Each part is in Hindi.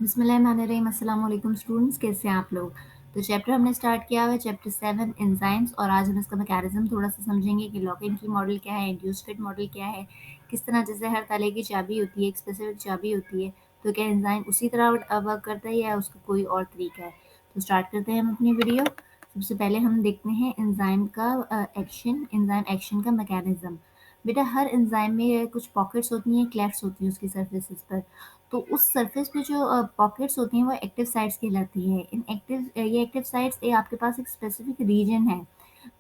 बिस्मिल्लाहिर्रहमानिर्रहीम। अस्सलाम वालेकुम स्टूडेंट्स, कैसे हैं आप लोग। तो चैप्टर हमने स्टार्ट किया हुआ है चैप्टर 7 एंजाइम्स, और आज हम इसका मैकेनिज्म थोड़ा सा समझेंगे कि लॉक इन की मॉडल क्या है, इंड्यूस फिट मॉडल क्या है, किस तरह जैसे हर ताले की चाबी होती है, एक स्पेसिफिक चाबी होती है, तो क्या एंजाइम उसी तरह वर्क करता है या उसका कोई और तरीका है। तो स्टार्ट करते हैं हम अपनी वीडियो। सबसे पहले हम देखते हैं एंजाइम का एंजाइम एक्शन का मैकेनिज्म। बेटा, हर एंजाइम में कुछ पॉकेट्स होती हैं, क्लेफ्ट्स होती हैं उसकी सर्फेसिस पर। तो उस सरफेस पे जो पॉकेट्स होती हैं वो एक्टिव साइट्स कहलाती है। ये एक्टिव साइट्स आपके पास एक स्पेसिफिक रीजन है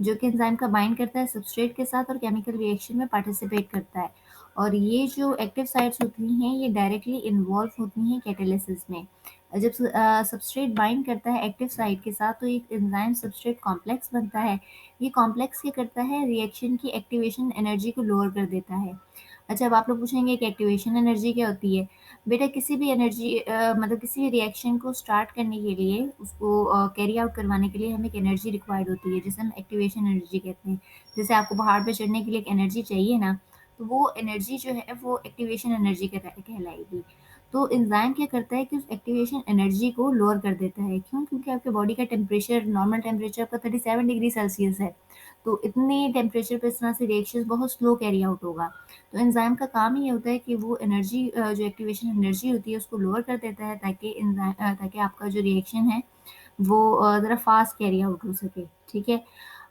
जो कि एंजाइम का बाइंड करता है सबस्ट्रेट के साथ और केमिकल रिएक्शन में पार्टिसिपेट करता है। और ये जो एक्टिव साइट्स होती हैं ये डायरेक्टली इन्वॉल्व होती हैं कैटालिसिस में। जब सबस्ट्रेट बाइंड करता है एक्टिव साइट के साथ तो एक एंजाइम सबस्ट्रेट कॉम्प्लेक्स बनता है। ये कॉम्प्लेक्स क्या करता है, रिएक्शन की एक्टिवेशन एनर्जी को लोअर कर देता है। अच्छा, अब आप लोग पूछेंगे कि एक्टिवेशन एनर्जी क्या होती है। बेटा, किसी भी एनर्जी मतलब किसी भी रिएक्शन को स्टार्ट करने के लिए, उसको कैरी आउट करवाने के लिए हमें एक एनर्जी रिक्वायर्ड होती है जिसे हम एक्टिवेशन एनर्जी कहते हैं। जैसे आपको पहाड़ पे चढ़ने के लिए एक एनर्जी चाहिए ना, तो वो एनर्जी जो है वो एक्टिवेशन एनर्जी कहलाएगी। तो एंजाइम क्या करता है कि उस एक्टिवेशन एनर्जी को लोअर कर देता है। क्यों? क्योंकि आपके बॉडी का टेम्परेचर, नॉर्मल टेम्परेचर आपका 37 डिग्री सेल्सियस है। तो इतने टेम्परेचर पे इस तरह से रिएक्शन बहुत स्लो कैरी आउट होगा। तो एंजाइम का काम ही ये होता है कि वो एनर्जी जो एक्टिवेशन एनर्जी होती है उसको लोअर कर देता है, ताकि आपका जो रिएक्शन है वो ज़रा फास्ट कैरी आउट हो सके। ठीक है।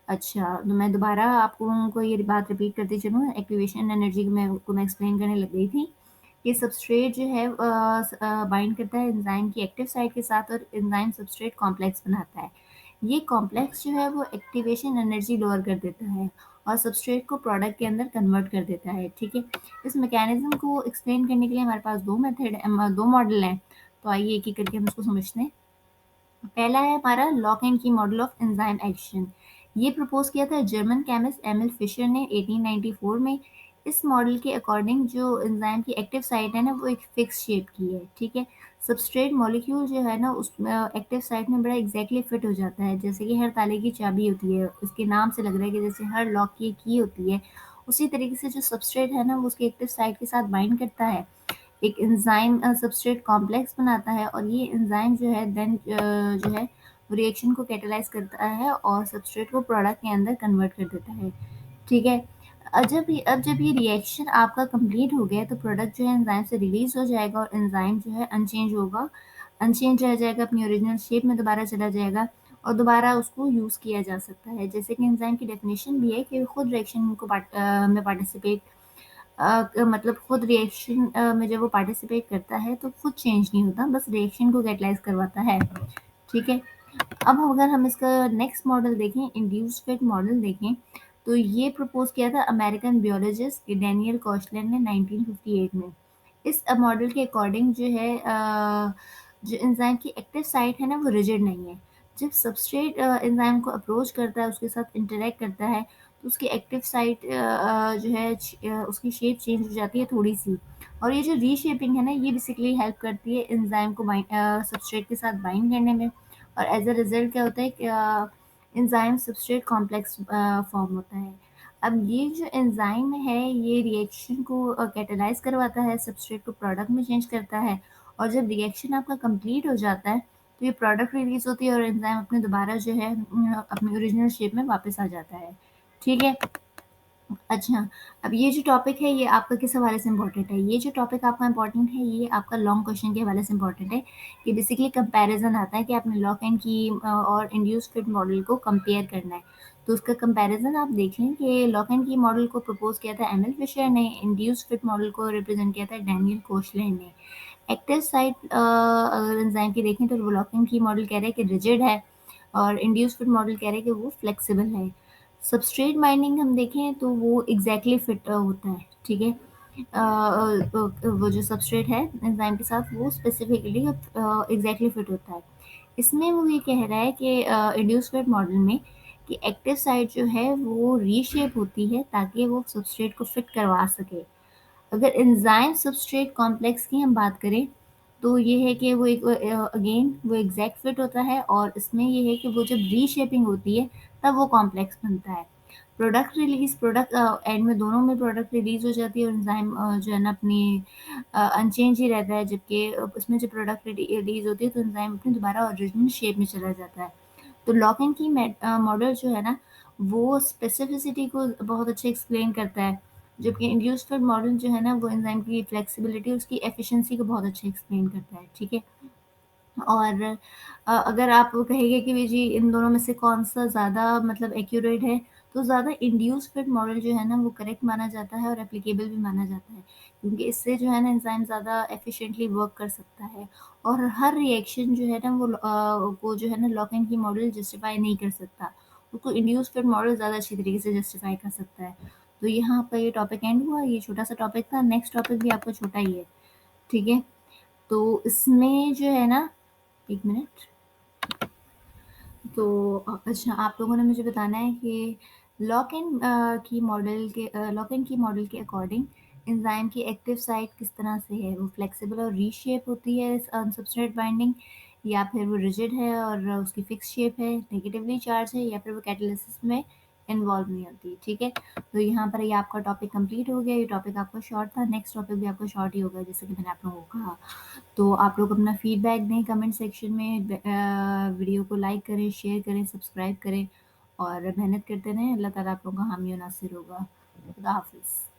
अच्छा, तो मैं दोबारा आपको उनको ये बात रिपीट करती चलूँ। एक्टिवेशन एनर्जी को मैं एक्सप्लेन करने लग गई थी। ये सबस्ट्रेट जो है बाइंड करता है एंजाइम की एक्टिव साइट के साथ और एंजाइम सबस्ट्रेट कॉम्प्लेक्स बनाता है। ये कॉम्प्लेक्स जो है वो एक्टिवेशन एनर्जी लोअर कर देता है और सबस्ट्रेट को प्रोडक्ट के अंदर कन्वर्ट कर देता है। ठीक है। इस मैकेनिज्म को एक्सप्लेन करने के लिए हमारे पास दो मॉडल हैं। तो आइए एक एक करके हम उसको समझते हैं। पहला है हमारा लॉक एंड की मॉडल ऑफ एंजाइम एक्शन। ये प्रपोज किया था जर्मन केमिस्ट एमिल फिशर ने 1894 में। इस मॉडल के अकॉर्डिंग जो एंजाइम की एक्टिव साइट है ना वो एक फिक्स शेप की है। ठीक है। सबस्ट्रेट मॉलिक्यूल जो है ना उस एक्टिव साइट में बड़ा एग्जैक्टली फिट हो जाता है, जैसे कि हर ताले की चाबी होती है। उसके नाम से लग रहा है कि जैसे हर लॉक की की होती है, उसी तरीके से जो सबस्ट्रेट है ना वो उसकी एक्टिव साइट के साथ बाइंड करता है, एक एंजाइम सबस्ट्रेट कॉम्प्लेक्स बनाता है, और ये एंजाइम जो है देन जो है रिएक्शन को कैटेलाइज करता है और सबस्ट्रेट को प्रोडक्ट के अंदर कन्वर्ट कर देता है। ठीक है। अब जब ये रिएक्शन आपका कंप्लीट हो गया तो प्रोडक्ट जो है एंजाइम से रिलीज हो जाएगा और एंजाइम जो है अनचेंज होगा, अनचेंज रह जाएगा, अपनी ओरिजिनल शेप में दोबारा चला जाएगा और दोबारा उसको यूज़ किया जा सकता है। जैसे कि एंजाइम की डेफिनेशन भी है कि खुद रिएक्शन में पार्टिसिपेट मतलब खुद रिएक्शन में जब वो पार्टिसिपेट करता है तो खुद चेंज नहीं होता, बस रिएक्शन को कैटलाइज करवाता है। ठीक है। अब अगर हम इसका नेक्स्ट मॉडल देखें, इंड्यूस्ड फिट मॉडल देखें, तो ये प्रपोज किया था अमेरिकन बियोलॉजिस्ट डैनियल कॉशलैंड ने 1958 में। इस मॉडल के अकॉर्डिंग जो है जो एंजाइम की एक्टिव साइट है ना वो रिजिड नहीं है। जब सबस्ट्रेट एंजाइम को अप्रोच करता है, उसके साथ इंटरेक्ट करता है, तो उसकी एक्टिव साइट जो है उसकी शेप चेंज हो जाती है थोड़ी सी। और ये जो रीशेपिंग है ना ये बेसिकली हेल्प करती है एंजाइम को सबस्ट्रेट के साथ बाइंड करने में, और एज अ रिजल्ट क्या होता है कि एंजाइम सबस्ट्रेट कॉम्प्लेक्स फॉर्म होता है। अब ये जो एंजाइम है ये रिएक्शन को कैटेलाइज करवाता है, सबस्ट्रेट को प्रोडक्ट में चेंज करता है, और जब रिएक्शन आपका कंप्लीट हो जाता है तो ये प्रोडक्ट रिलीज होती है और एंजाइम अपने दोबारा जो है अपनी ओरिजिनल शेप में वापस आ जाता है। ठीक है। अच्छा, अब ये जो टॉपिक है ये आपका किस हवाले से इम्पोर्टेंट है? ये जो टॉपिक आपका इम्पोर्टेंट है ये आपका लॉन्ग क्वेश्चन के हवाले से इम्पोर्टेंट है। कि बेसिकली कंपैरिजन आता है कि आपने लॉक एंड की और इंड्यूस्ड फिट मॉडल को कंपेयर करना है। तो उसका कंपैरिजन आप देख लें कि लॉक एंड की मॉडल को प्रपोज किया था एमिल फिशर ने, इंड्यूस्ड फिट मॉडल को रिप्रेजेंट किया था डैनियल कोशलैंड ने। एक्टिव साइट अगर एंजाइम की देखें तो लॉक एंड की मॉडल कह रहा है कि रिजिड है और इंड्यूस्ड फिट मॉडल कह रहा है कि वो फ्लेक्सिबल है। सबस्ट्रेट बाइंडिंग हम देखें तो वो एग्जैक्टली फिट होता है। ठीक है। वो जो सबस्ट्रेट है एंजाइम के साथ वो स्पेसिफिकली एग्जैक्टली फिट होता है। इसमें वो ये कह रहा है कि इंड्यूस फिट मॉडल में कि एक्टिव साइट जो है वो रीशेप होती है ताकि वो सबस्ट्रेट को फिट करवा सके। अगर एंजाइम सबस्ट्रेट कॉम्प्लेक्स की हम बात करें तो ये है कि वो एक अगेन वो एग्जैक्ट फिट होता है, और इसमें ये है कि वो जब रीशेपिंग होती है तब वो कॉम्प्लेक्स बनता है। प्रोडक्ट रिलीज़, प्रोडक्ट एंड में दोनों में प्रोडक्ट रिलीज़ हो जाती है और एंजाइम जो है ना अपनी अनचेंज ही रहता है, जबकि उसमें जो प्रोडक्ट रिलीज़ होती है तो एंजाइम अपनी दोबारा ओरिजिनल शेप में चला जाता है। तो लॉक एंड की मॉडल जो है ना, वो स्पेसिफिसिटी को बहुत अच्छे एक्सप्लेन करता है, जबकि इंड्यूस्ड फिट मॉडल जो है ना, वो एंजाइम की फ्लेक्सिबिलिटी, उसकी एफिशिएंसी को बहुत अच्छे एक्सप्लेन करता है, ठीक है? और अगर आप कहेंगे कि भी जी इन दोनों में से कौन-सा ज़्यादा मतलब एक्यूरेट है, तो ज़्यादा इंड्यूस्ड फिट मॉडल जो है ना, वो करेक्ट माना जाता है और एप्लीकेबल भी माना जाता है। क्योंकि इससे जो है ना एंजाइम ज़्यादा एफिशिएंटली वर्क कर सकता है और हर रिएक्शन जो है ना वो जो है ना लॉक एंड की मॉडल जस्टिफाई नहीं कर सकता। उसको इंड्यूस्ड फिट मॉडल ज़्यादा अच्छी तरीके से जस्टिफाई कर सकता है। तो यहाँ आपका ये टॉपिक एंड हुआ, ये छोटा-सा टॉपिक था। नेक्स्ट टॉपिक भी आपका छोटा ही है, ठीक है? तो इसमें जो है ना, 1 मिनट। तो अच्छा, आप लोगों ने मुझे बताना है कि लॉक इन की मॉडल के अकॉर्डिंग एंजाइम की एक्टिव साइट किस तरह से है? वो फ्लेक्सिबल और रीशेप होती है सब्सट्रेट बाइंडिंग, या फिर वो रिजिड है और उसकी फिक्स शेप है, नेगेटिवली चार्ज है, या फिर वो कैटालिसिस में इन्वॉल्व नहीं होती, ठीक है? तो यहाँ पर ये आपका टॉपिक कंप्लीट हो गया। ये टॉपिक आपका शॉर्ट था, नेक्स्ट टॉपिक भी आपका शॉर्ट ही होगा, जैसे कि मैंने आप लोगों को कहा। तो आप लोग अपना फीडबैक दें कमेंट सेक्शन में, वीडियो को लाइक करें, शेयर करें, सब्सक्राइब करें और मेहनत करते रहें। अल्लाह ताला आप लोगों का हामी और नासिर होगा। खुदा हाफ़िज़।